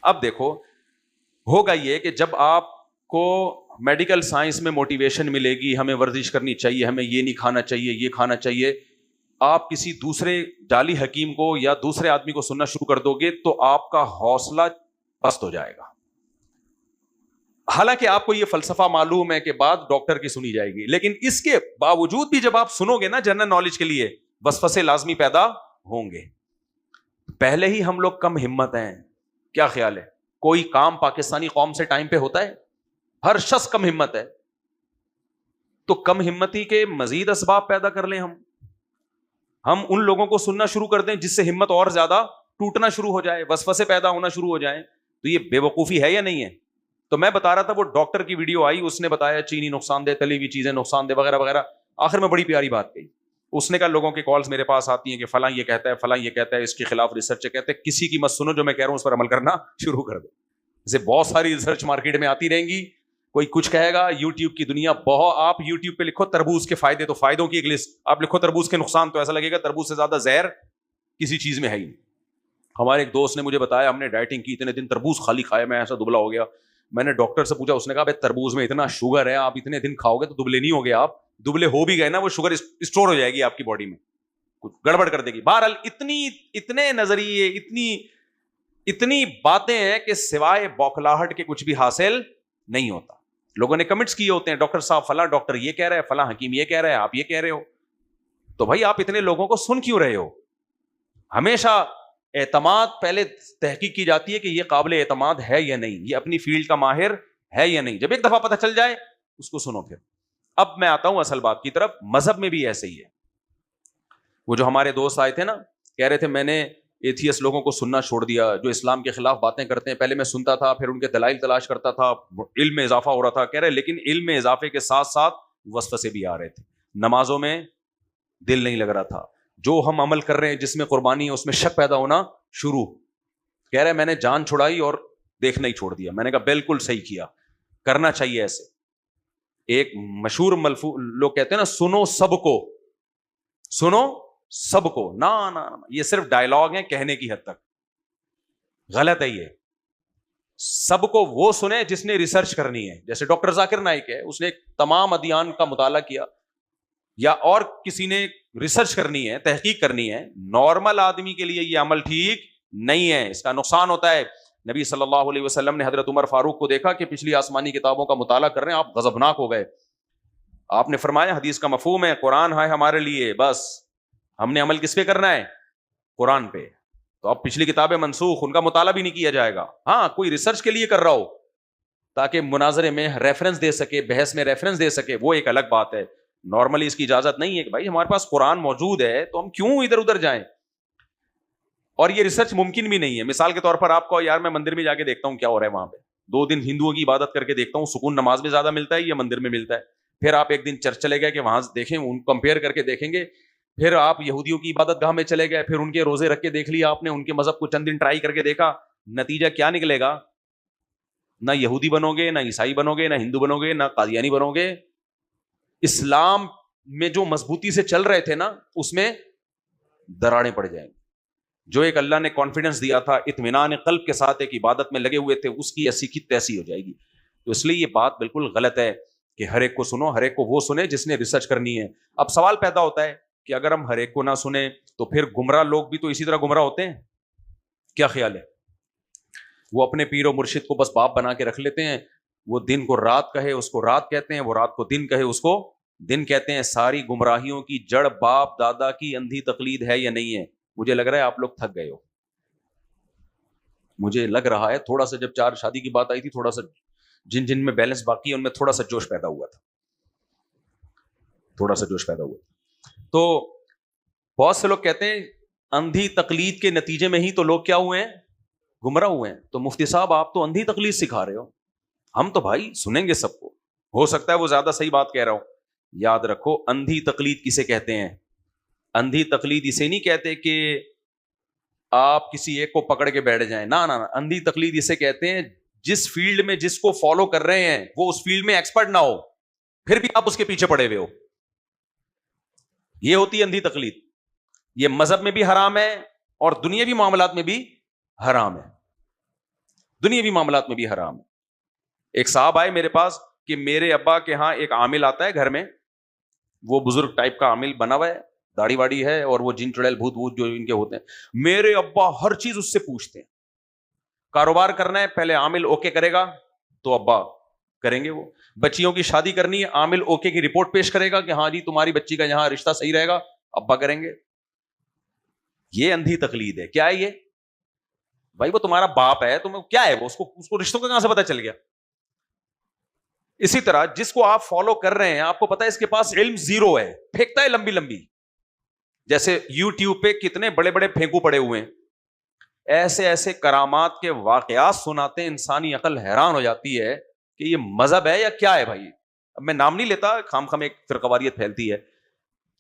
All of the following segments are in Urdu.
اب دیکھو ہوگا یہ کہ جب آپ کو میڈیکل سائنس میں موٹیویشن ملے گی، ہمیں ورزش کرنی چاہیے، ہمیں یہ نہیں کھانا چاہیے، یہ کھانا چاہیے، آپ کسی دوسرے جعلی حکیم کو یا دوسرے آدمی کو سننا شروع کر دو گے تو آپ کا حوصلہ پست ہو جائے گا. حالانکہ آپ کو یہ فلسفہ معلوم ہے کہ بات ڈاکٹر کی سنی جائے گی، لیکن اس کے باوجود بھی جب آپ سنو گے نا جنرل نالج کے لیے، وسوسے لازمی پیدا ہوں گے. پہلے ہی ہم لوگ کم ہمت ہیں. کیا خیال ہے کوئی کام پاکستانی قوم سے ٹائم پہ ہوتا ہے؟ ہر شخص کم ہمت ہے. تو کم ہمتی کے مزید اسباب پیدا کر لیں ہم ان لوگوں کو سننا شروع کر دیں جس سے ہمت اور زیادہ ٹوٹنا شروع ہو جائے، وسوسے پیدا ہونا شروع ہو جائیں. تو یہ بے وقوفی ہے یا نہیں ہے؟ تو میں بتا رہا تھا وہ ڈاکٹر کی ویڈیو آئی، اس نے بتایا چینی نقصان دہ، تلی ہوئی چیزیں نقصان دہ وغیرہ وغیرہ. آخر میں بڑی پیاری بات کہی. اس نے کہا لوگوں کے کالز میرے پاس آتی ہیں کہ فلاں یہ کہتا ہے، فلاں یہ کہتا ہے، اس کے خلاف ریسرچ کہتے ہیں. کسی کی مت سنو، جو میں کہہ رہا ہوں اس پر عمل کرنا شروع کر دو. جیسے بہت ساری ریسرچ مارکیٹ میں آتی رہیں گی، کوئی کچھ کہے گا. یوٹیوب کی دنیا بہت، آپ یوٹیوب پہ لکھو تربوز کے فائدے، تو فائدوں کی ایک لسٹ. آپ لکھو تربوز کے نقصان، تو ایسا لگے گا تربوز سے زیادہ زہر کسی چیز میں ہے ہی. ہمارے ایک دوست نے مجھے بتایا ہم نے ڈائٹنگ کی، اتنے دن تربوز خالی کھایا، میں ایسا دبلا ہو گیا. میں نے ڈاکٹر سے پوچھا، اس نے کہا بھائی تربوز میں اتنا شوگر ہے، آپ اتنے دن کھاؤ گے تو دبلے نہیں ہوگے. آپ دبلے ہو بھی گئے نا، وہ شوگر اسٹور ہو جائے گی آپ کی باڈی میں، کچھ گڑبڑ کر دے گی. بہرحال اتنے نظریے، اتنی باتیں ہیں کہ سوائے بوکھلاہٹ کے کچھ بھی حاصل نہیں ہوتا. لوگوں نے کمنٹس کیے ہوتے ہیں ڈاکٹر صاحب فلاں ڈاکٹر یہ کہہ رہا ہے، فلاں حکیم یہ کہہ رہا ہے، آپ یہ کہہ رہے ہو. تو بھائی آپ اتنے لوگوں کو سن کیوں رہے ہو؟ ہمیشہ اعتماد پہلے تحقیق کی جاتی ہے کہ یہ قابل اعتماد ہے یا نہیں، یہ اپنی فیلڈ کا ماہر ہے یا نہیں. جب ایک دفعہ پتہ چل جائے اس کو سنو. پھر اب میں آتا ہوں اصل بات کی طرف. مذہب میں بھی ایسے ہی ہے. وہ جو ہمارے دوست آئے تھے نا، کہہ رہے تھے میں نے ایتھیس لوگوں کو سننا چھوڑ دیا جو اسلام کے خلاف باتیں کرتے ہیں. پہلے میں سنتا تھا، پھر ان کے دلائل تلاش کرتا تھا، علم میں اضافہ ہو رہا تھا. کہہ رہے لیکن علم میں اضافے کے ساتھ ساتھ وسوسے بھی آ رہے تھے. نمازوں میں دل نہیں لگ رہا تھا. جو ہم عمل کر رہے ہیں جس میں قربانی ہے اس میں شک پیدا ہونا شروع. کہہ رہے میں نے جان چھڑائی اور دیکھنا ہی چھوڑ دیا. میں نے کہا بالکل صحیح کیا، کرنا چاہیے ایسے. ایک مشہور لوگ کہتے ہیں نا سنو سب کو، سنو سب کو. نا یہ صرف ڈائلاگ ہیں کہنے کی حد تک. غلط ہے یہ. سب کو وہ سنے جس نے ریسرچ کرنی ہے. جیسے ڈاکٹر ذاکر نائک ہے، اس نے تمام ادیان کا مطالعہ کیا، یا اور کسی نے ریسرچ کرنی ہے، تحقیق کرنی ہے. نارمل آدمی کے لیے یہ عمل ٹھیک نہیں ہے، اس کا نقصان ہوتا ہے. نبی صلی اللہ علیہ وسلم نے حضرت عمر فاروق کو دیکھا کہ پچھلی آسمانی کتابوں کا مطالعہ کر رہے ہیں، آپ غضبناک ہو گئے. آپ نے فرمایا حدیث کا مفہوم ہے قرآن ہے ہمارے لیے، بس ہم نے عمل کس پہ کرنا ہے؟ قرآن پہ. تو اب پچھلی کتابیں منسوخ، ان کا مطالعہ بھی نہیں کیا جائے گا. ہاں کوئی ریسرچ کے لیے کر رہا ہو تاکہ مناظرے میں ریفرنس دے سکے، بحث میں ریفرنس دے سکے، وہ ایک الگ بات ہے. نارملی اس کی اجازت نہیں ہے کہ بھائی ہمارے پاس قرآن موجود ہے تو ہم کیوں ادھر ادھر جائیں. اور یہ ریسرچ ممکن بھی نہیں ہے. مثال کے طور پر آپ کو یار میں مندر میں جا کے دیکھتا ہوں کیا ہو رہا ہے وہاں پہ، 2 دن ہندوؤں کی عبادت کر کے دیکھتا ہوں، سکون نماز میں زیادہ ملتا ہے یا مندر میں ملتا ہے. پھر آپ ایک دن چرچ چلے گئے کہ وہاں دیکھیں، ان کمپیئر کر کے دیکھیں گے. پھر آپ یہودیوں کی عبادت گاہ میں چلے گئے، پھر ان کے روزے رکھ کے دیکھ لیا آپ نے، ان کے مذہب کو چند دن ٹرائی کر کے دیکھا. نتیجہ کیا نکلے گا؟ نہ یہودی بنو گے، نہ عیسائی بنو گے، نہ ہندو بنو گے، نہ قادیانی بنو گے. اسلام میں جو مضبوطی سے چل رہے تھے نا اس میں دراڑیں پڑ جائیں گی. جو ایک اللہ نے کانفیڈنس دیا تھا، اطمینان قلب کے ساتھ ایک عبادت میں لگے ہوئے تھے، اس کی ایسی کی تیسی ہو جائے گی. تو اس لیے یہ بات بالکل غلط ہے کہ ہر ایک کو سنو. ہر ایک کو وہ سنے جس نے ریسرچ کرنی ہے. اب سوال پیدا ہوتا ہے کہ اگر ہم ہر ایک کو نہ سنیں تو پھر گمراہ لوگ بھی تو اسی طرح گمراہ ہوتے ہیں. کیا خیال ہے؟ وہ اپنے پیر و مرشد کو بس باپ بنا کے رکھ لیتے ہیں. وہ دن کو رات کہے اس کو رات کہتے ہیں، وہ رات کو دن کہے اس کو دن کہتے ہیں. ساری گمراہیوں کی جڑ باپ دادا کی اندھی تقلید ہے یا نہیں ہے؟ مجھے لگ رہا ہے آپ لوگ تھک گئے ہو. مجھے لگ رہا ہے تھوڑا سا جب 4 شادی کی بات آئی تھی، تھوڑا سا جن میں بیلنس باقی ہے ان میں تھوڑا سا جوش پیدا ہوا تھا، تھوڑا سا جوش پیدا ہوا. تو بہت سے لوگ کہتے ہیں اندھی تقلید کے نتیجے میں ہی تو لوگ کیا ہوئے ہیں؟ گمراہ ہوئے ہیں. تو مفتی صاحب آپ تو اندھی تقلید سکھا رہے ہو. ہم تو بھائی سنیں گے سب کو، ہو سکتا ہے وہ زیادہ صحیح بات کہہ رہا ہوں. یاد رکھو اندھی تقلید کسے کہتے ہیں؟ اندھی تقلید اسے نہیں کہتے کہ آپ کسی ایک کو پکڑ کے بیٹھ جائیں. نہ اندھی تقلید اسے کہتے ہیں جس فیلڈ میں جس کو فالو کر رہے ہیں وہ اس فیلڈ میں ایکسپرٹ نہ ہو، پھر بھی آپ اس کے پیچھے پڑے ہوئے ہو. یہ ہوتی ہے اندھی تقلید. یہ مذہب میں بھی حرام ہے اور دنیاوی معاملات میں بھی حرام ہے. دنیاوی معاملات میں بھی حرام ہے. ایک صاحب آئے میرے پاس کہ میرے ابا کے ہاں ایک عامل آتا ہے گھر میں, وہ بزرگ ٹائپ کا عامل بنا ہوا ہے, داڑھی واڑی ہے, اور وہ جن چڑیل بھوت بھوت جو ان کے ہوتے ہیں, میرے ابا ہر چیز اس سے پوچھتے ہیں. کاروبار کرنا ہے پہلے عامل اوکے کرے گا تو ابا کریں گے. وہ بچیوں کی شادی کرنی ہے, عامل اوکے کی رپورٹ پیش کرے گا کہ ہاں جی تمہاری بچی کا یہاں رشتہ صحیح رہے گا, ابا کریں گے. یہ اندھی تقلید ہے. کیا ہے یہ بھائی؟ وہ تمہارا باپ ہے, تمہیں کیا ہے وہ, اس کو رشتوں کا کہاں سے پتا چل گیا؟ اسی طرح جس کو آپ فالو کر رہے ہیں, آپ کو پتا ہے اس کے پاس علم زیرو ہے, پھینکتا ہے لمبی لمبی. جیسے یوٹیوب پہ کتنے بڑے بڑے پھینکو پڑے ہوئے ہیں, ایسے ایسے کرامات کے واقعات سناتے ہیں, انسانی عقل حیران ہو جاتی ہے کہ یہ مذہب ہے یا کیا ہے بھائی. اب میں نام نہیں لیتا, خام خام ایک فرقواریت پھیلتی ہے.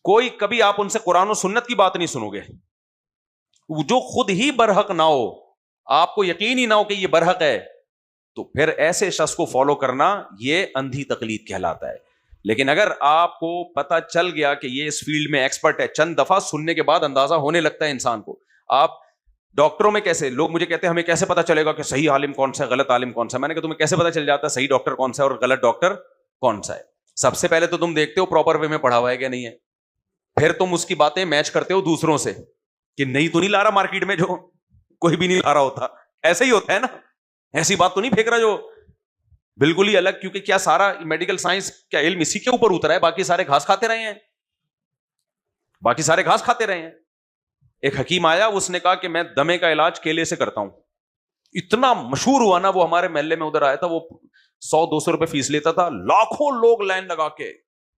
کوئی کبھی آپ ان سے قرآن و سنت کی بات نہیں سنو گے, جو خود ہی برحق نہ ہو, آپ کو یقین ہی نہ ہو کہ یہ برحق ہے, تو پھر ایسے شخص کو فالو کرنا یہ اندھی تقلید کہلاتا ہے. لیکن اگر آپ کو پتا چل گیا کہ یہ اس فیلڈ میں ایکسپرٹ ہے, چند دفعہ سننے کے بعد اندازہ ہونے لگتا ہے انسان کو. آپ ڈاکٹروں میں کیسے لوگ مجھے کہتے ہیں ہمیں کیسے پتا چلے گا کہ صحیح عالم کون سا ہے, غلط عالم کون سا ہے؟ میں نے کہا تمہیں کیسے پتا چل جاتا ہے صحیح ڈاکٹر کون سا ہے اور غلط ڈاکٹر کون سا ہے؟ سب سے پہلے تو تم دیکھتے ہو پراپر وے میں پڑھا ہوا ہے کہ نہیں ہے, پھر تم اس کی باتیں میچ کرتے ہو دوسروں سے کہ نہیں تو نہیں لا رہا مارکیٹ میں جو کوئی بھی نہیں لا رہا ہوتا. ایسے ہی ہوتا ہے نا, ایسی بات تو نہیں پھینک رہا جو بالکل ہی الگ. کیونکہ کیا سارا میڈیکل سائنس کیا علم اسی کے اوپر اترا ہے؟ باقی سارے گھاس کھاتے رہے ہیں, باقی سارے گھاس کھاتے رہے ہیں. ایک حکیم آیا, اس نے کہا کہ میں دمے کا علاج کیلے سے کرتا ہوں. اتنا مشہور ہوا نا, وہ ہمارے محلے میں ادھر آیا تھا, وہ 100-200 روپے فیس لیتا تھا. لاکھوں لوگ لائن لگا کے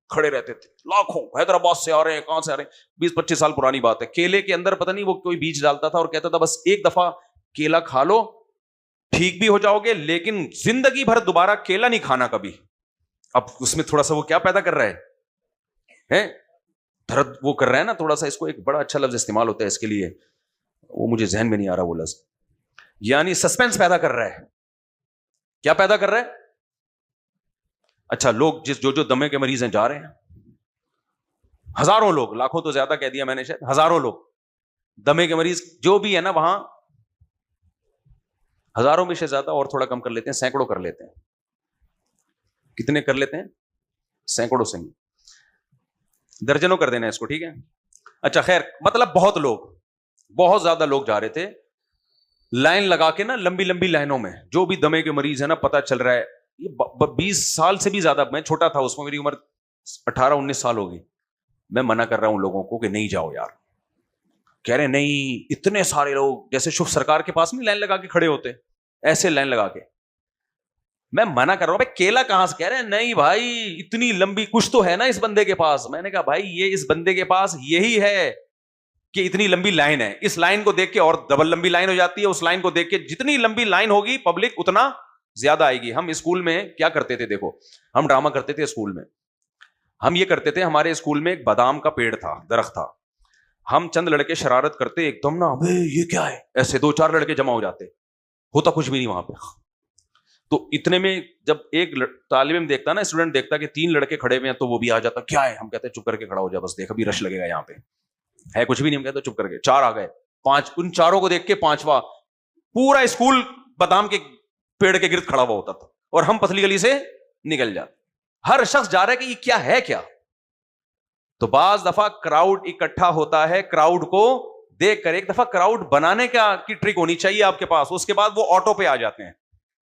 کھڑے رہتے تھے, لاکھوں. حیدرآباد سے آ رہے ہیں, کہاں سے آ رہے ہیں, 20-25 سال پرانی بات ہے. کیلے کے اندر پتہ نہیں وہ کوئی بیج ڈالتا تھا اور کہتا تھا بس ایک دفعہ کیلا کھا لو ٹھیک بھی ہو جاؤ گے, لیکن زندگی بھر دوبارہ کیلا نہیں کھانا کبھی. اب اس میں تھوڑا سا وہ کیا پیدا کر رہا ہے, درد وہ کر رہا ہے نا تھوڑا سا. اس کو ایک بڑا اچھا لفظ استعمال ہوتا ہے اس کے لیے, وہ مجھے ذہن میں نہیں آ رہا وہ لفظ, یعنی سسپینس پیدا کر رہا ہے. کیا پیدا کر رہا ہے؟ اچھا لوگ جو دمے کے مریض ہیں جا رہے ہیں, ہزاروں لوگ, لاکھوں تو زیادہ کہہ دیا میں نے شاید, ہزاروں لوگ دمے کے مریض جو بھی ہے نا وہاں, ہزاروں میں سے زیادہ اور تھوڑا کم کر لیتے ہیں, سینکڑوں کر لیتے ہیں. کتنے کر لیتے ہیں؟ سینکڑوں سے نہیں, درجنوں کر دینا ہے اس کو, ٹھیک ہے. اچھا خیر, مطلب بہت لوگ, بہت زیادہ لوگ جا رہے تھے لائن لگا کے نا, لمبی لمبی لائنوں میں. جو بھی دمے کے مریض ہے نا, پتا چل رہا ہے یہ 20 سال سے بھی زیادہ, میں چھوٹا تھا اس میں, میری عمر 18-19 سال ہوگی. میں منع کر رہا ہوں لوگوں کو کہ نہیں جاؤ یار. کہہ رہے نہیں, اتنے سارے لوگ جیسے شوف سرکار کے پاس نہیں لائن لگا کے کھڑے ہوتے, ایسے لائن لگا کے. میں منع کر رہا ہوں, بھائی کیلا کہاں سے؟ کہہ رہے ہیں نہیں بھائی اتنی لمبی کچھ تو ہے نا اس بندے کے پاس. میں نے کہا بھائی یہ اس بندے کے پاس یہی ہے کہ اتنی لمبی لائن ہے, اس لائن کو دیکھ کے اور ڈبل لمبی لائن ہو جاتی ہے, اس لائن کو دیکھ کے جتنی لمبی لائن ہوگی پبلک اتنا زیادہ آئے گی. ہم اسکول میں کیا کرتے تھے, دیکھو ہم ڈرامہ کرتے تھے اسکول میں. ہم یہ کرتے تھے, ہمارے اسکول میں ایک بادام کا پیڑ تھا, درخت تھا. ہم چند لڑکے شرارت کرتے ایک دم نا, ابے یہ کیا ہے, ایسے 2-4 لڑکے جمع ہو جاتے, ہوتا کچھ بھی نہیں وہاں پہ. تو اتنے میں جب ایک طالب علم دیکھتا نا, اسٹوڈنٹ دیکھتا کہ 3 لڑکے کھڑے ہوئے ہیں, تو وہ بھی آ جاتا, کیا ہے؟ ہم کہتے چپ کر کے کھڑا ہو جا, بس دیکھ ابھی رش لگے گا یہاں پہ, ہے کچھ بھی نہیں. ہم کہتے چپ کر کے. 4 آ گئے, 5, ان چاروں کو دیکھ کے 5واں, پورا اسکول بادام کے پیڑ کے گرد کھڑا ہوا ہوتا تھا, اور ہم پتلی گلی سے نکل جاتے. ہر شخص جا رہا ہے کہ یہ کیا ہے کیا. تو بعض دفعہ کراؤڈ اکٹھا ہوتا ہے, کراؤڈ کو دیکھ کر, ایک دفعہ کراؤڈ بنانے کی ٹرک ہونی چاہیے آپ کے پاس, اس کے بعد وہ آٹو پہ آ جاتے ہیں.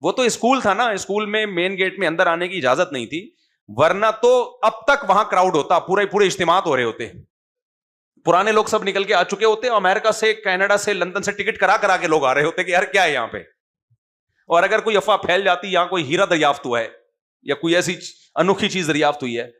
وہ تو اسکول تھا نا, اسکول میں مین گیٹ میں اندر آنے کی اجازت نہیں تھی, ورنہ تو اب تک وہاں کراؤڈ ہوتا, پورے اجتماعات ہو رہے ہوتے. پرانے لوگ سب نکل کے آ چکے ہوتے, امریکہ سے, کینیڈا سے, لندن سے ٹکٹ کرا کے لوگ آ رہے ہوتے کہ یار کیا ہے یہاں پہ. اور اگر کوئی افواہ پھیل جاتی یہاں کوئی ہیرا دریافت ہوا ہے یا کوئی ایسی انوکھی چیز دریافت ہوئی ہے,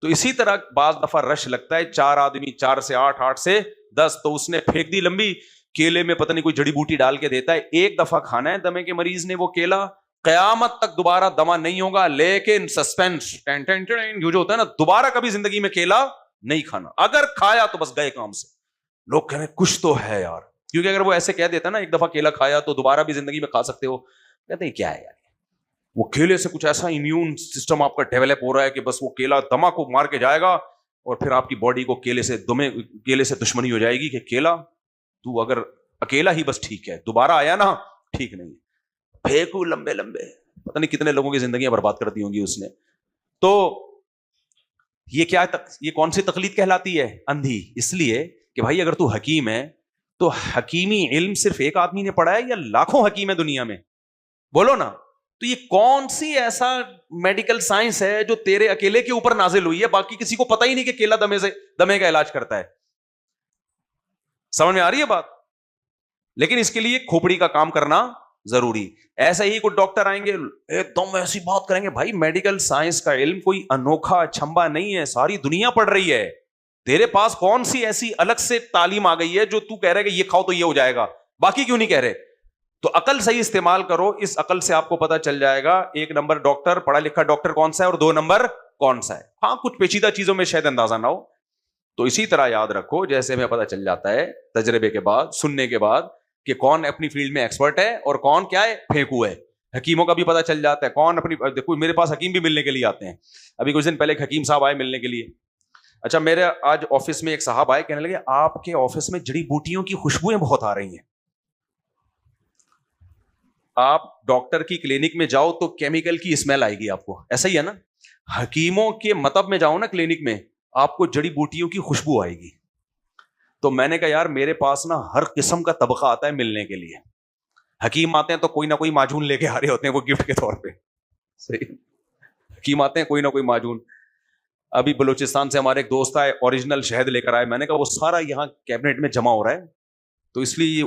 تو اسی طرح بعض دفعہ رش لگتا ہے. 4 آدمی, 4 سے 8, 8 سے 10, تو اس نے پھینک دی لمبی. کیلے میں پتہ نہیں کوئی جڑی بوٹی ڈال کے دیتا ہے, ایک دفعہ کھانا ہے دمے کے مریض نے وہ کیلا, قیامت تک دوبارہ دما نہیں ہوگا. لیکن سسپینس جو ہوتا ہے نا, دوبارہ کبھی زندگی میں کیلا نہیں کھانا. اگر کھایا تو بس گئے کام سے. لوگ کہہ رہے ہیں کچھ تو ہے یار, کیونکہ اگر وہ ایسے کہہ دیتا نا ایک دفعہ کیلا کھایا تو دوبارہ بھی زندگی میں کھا سکتے ہو, کہتے ہیں کیا ہے یار, وہ کیلے سے کچھ ایسا امیون سسٹم آپ کا ڈیولپ ہو رہا ہے کہ بس وہ کیلا دما کو مار کے جائے گا, اور پھر آپ کی باڈی کو کیلے سے دشمنی ہو جائے گی کہ کیلا تو اگر اکیلا ہی بس ٹھیک ہے, دوبارہ آیا نا ٹھیک نہیں. پھینکو لمبے لمبے, پتہ نہیں کتنے لوگوں کی زندگیاں برباد کر دی ہوں گی اس نے. تو یہ کیا, یہ کون سی تقلید کہلاتی ہے؟ اندھی. اس لیے کہ بھائی اگر تو حکیم ہے تو حکیمی علم صرف ایک آدمی نے پڑھا ہے یا لاکھوں حکیم ہے دنیا میں؟ بولو نا. تو یہ کون سی ایسا میڈیکل سائنس ہے جو تیرے اکیلے کے اوپر نازل ہوئی ہے, باقی کسی کو پتہ ہی نہیں کہ کیلا دمے کا علاج کرتا ہے؟ سمجھ میں آ رہی ہے بات؟ لیکن اس کے لیے کھوپڑی کا کام کرنا ضروری. ایسے ہی کوئی ڈاکٹر آئیں گے ایک دم ایسی بات کریں گے, بھائی میڈیکل سائنس کا علم کوئی انوکھا چھمبا نہیں ہے, ساری دنیا پڑھ رہی ہے. تیرے پاس کون سی ایسی الگ سے تعلیم آ گئی ہے جو تو کہہ رہے کہ یہ کھاؤ تو یہ ہو جائے گا, باقی کیوں نہیں کہہ رہے؟ تو عقل صحیح استعمال کرو, اس عقل سے آپ کو پتا چل جائے گا ایک نمبر ڈاکٹر, پڑھا لکھا ڈاکٹر کون سا ہے اور دو نمبر کون سا ہے. ہاں کچھ پیچیدہ چیزوں میں شاید اندازہ نہ ہو, تو اسی طرح یاد رکھو جیسے ہمیں پتا چل جاتا ہے تجربے کے بعد, سننے کے بعد, کہ کون اپنی فیلڈ میں ایکسپرٹ ہے اور کون کیا ہے, پھینکو ہے. حکیموں کا بھی پتا چل جاتا ہے کون اپنی, دیکھو میرے پاس حکیم بھی ملنے کے لیے آتے ہیں. ابھی کچھ دن پہلے ایک حکیم صاحب آئے ملنے کے لیے. اچھا میرے آج آفس میں ایک صاحب آئے, کہنے لگے آپ کے آفس میں جڑی بوٹیوں کی خوشبوئیں بہت آ رہی ہیں, آپ ڈاکٹر کی کلینک میں جاؤ تو کیمیکل کی اسمیل آئے گی آپ کو, ایسا ہی ہے نا؟ حکیموں کے مطب میں جاؤ نا کلینک میں, آپ کو جڑی بوٹیوں کی خوشبو آئے گی. تو میں نے کہا یار میرے پاس نا ہر قسم کا طبقہ آتا ہے ملنے کے لیے. حکیم آتے ہیں تو کوئی نہ کوئی معجون لے کے آ رہے ہوتے ہیں وہ گفٹ کے طور پہ, صحیح. حکیم آتے ہیں کوئی نہ کوئی معجون. ابھی بلوچستان سے ہمارے ایک دوست آئے, اوریجنل شہد لے کر آئے. میں نے کہا وہ سارا یہاں کیبنٹ میں جمع ہو رہا ہے, تو اس لیے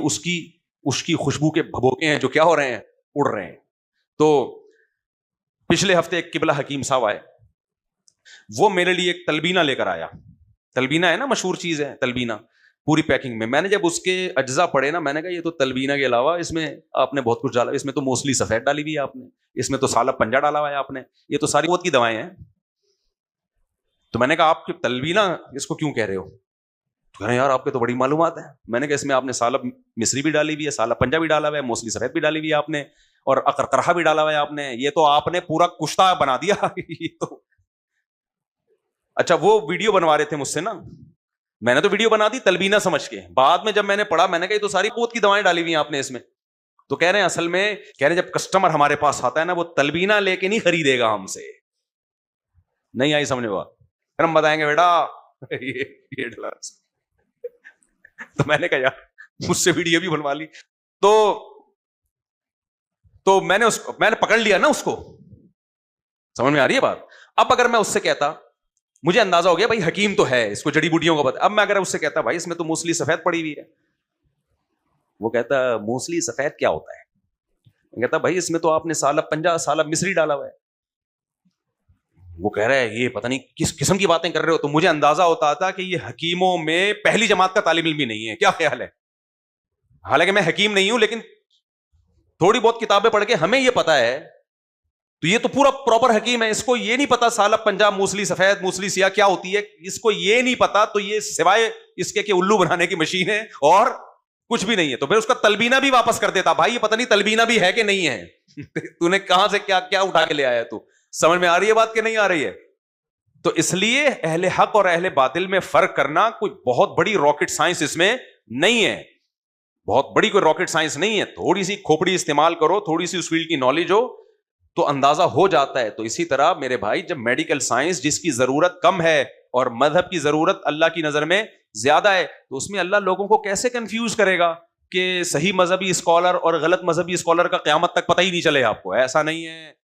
اس کی خوشبو کے بھبوکے ہیں جو کیا ہو رہے ہیں, اڑ رہے ہیں. تو پچھلے ہفتے ایک قبلہ حکیم صاحب آئے, وہ میرے لیے ایک تلبینہ لے کر آیا. تلبینہ ہے نا, مشہور چیز ہے تلبینہ, پوری پیکنگ میں. میں نے جب اس کے اجزاء پڑھے نا, میں نے کہا یہ تو تلبینہ کے علاوہ اس میں آپ نے بہت کچھ ڈالا, اس میں تو موسلی سفید ڈالی ہوئی ہے آپ نے, اس میں تو سالب پنجہ ڈالا ہوا ہے آپ نے, یہ تو ساری قوت کی دوائیں ہیں. تو میں نے کہا آپ تلبینہ اس کو کیوں کہہ رہے ہو؟ تو کہہ رہے ہیں یار آپ کے تو بڑی معلومات ہیں. میں نے کہا اس میں آپ نے سالب مصری بھی ڈالی ہوئی ہے, سالب پنجہ بھی ڈالا ہوا ہے, موسلی سفید بھی ڈالی ہوئی ہے آپ نے, اور اقرقرہ بھی ڈالا ہوا ہے آپ نے. یہ تو آپ نے پورا کشتہ بنا دیا. یہ تو اچھا وہ ویڈیو بنوا رہے تھے مجھ سے نا, میں نے تو ویڈیو بنا دی تلبینہ سمجھ کے. بعد میں جب میں نے پڑھا میں نے کہا یہ تو ساری قوت کی دوائیں ڈالی ہوئی ہیں آپ نے اس میں. تو کہہ رہے ہیں اصل میں کہہ رہے ہیں جب کسٹمر ہمارے پاس آتا ہے نا وہ تلبینہ لے کے نہیں خریدے گا ہم سے. نہیں آئی سمجھ بات؟ پھر ہم بتائیں گے بیٹا یہ ڈالا. تو میں نے کہا یار مجھ سے ویڈیو بھی بنوا لی. تو میں نے پکڑ لیا نا اس کو. سمجھ میں آ رہی ہے بات؟ اب اگر میں اس سے کہتا, مجھے اندازہ ہو گیا بھائی حکیم تو ہے, اس کو جڑی بوٹیوں کا پتہ. اب میں اگر اس سے کہتا بھائی اس میں تو موسلی سفید پڑی ہوئی ہے, وہ کہتا موسلی سفید کیا ہوتا ہے؟ میں کہتا بھائی اس میں تو آپ نے سالب پنجہ سالب مصری ڈالا ہوا ہے. وہ کہہ رہا ہے یہ پتہ نہیں کس قسم کی باتیں کر رہے ہو. تو مجھے اندازہ ہوتا تھا کہ یہ حکیموں میں پہلی جماعت کا طالب علم بھی نہیں ہے. کیا خیال ہے؟ حالانکہ میں حکیم نہیں ہوں لیکن تھوڑی بہت کتابیں پڑھ کے ہمیں یہ پتا ہے. تو یہ تو پورا پراپر حکیم ہے, اس کو یہ نہیں پتا سالب پنجاب موسلی سفید موسلی سیاہ کیا ہوتی ہے, اس کو یہ نہیں پتا. تو یہ سوائے اس کے کہ الو بنانے کی مشین ہے اور کچھ بھی نہیں ہے. تو پھر اس کا تلبینہ بھی واپس کر دیتا, بھائی یہ پتہ نہیں تلبینہ بھی ہے کہ نہیں ہے. تو نے کہاں سے کیا کیا اٹھا کے لے آیا تو. سمجھ میں آ رہی ہے بات کہ نہیں آ رہی ہے؟ تو اس لیے اہل حق اور اہل باطل میں فرق کرنا کوئی بہت بڑی راکٹ سائنس اس میں نہیں ہے, بہت بڑی کوئی راکٹ سائنس نہیں ہے. تھوڑی سی کھوپڑی استعمال کرو, تھوڑی سی اس فیلڈ کی نالج ہو تو اندازہ ہو جاتا ہے. تو اسی طرح میرے بھائی جب میڈیکل سائنس جس کی ضرورت کم ہے اور مذہب کی ضرورت اللہ کی نظر میں زیادہ ہے, تو اس میں اللہ لوگوں کو کیسے کنفیوز کرے گا کہ صحیح مذہبی اسکالر اور غلط مذہبی اسکالر کا قیامت تک پتہ ہی نہیں چلے آپ کو. ایسا نہیں ہے.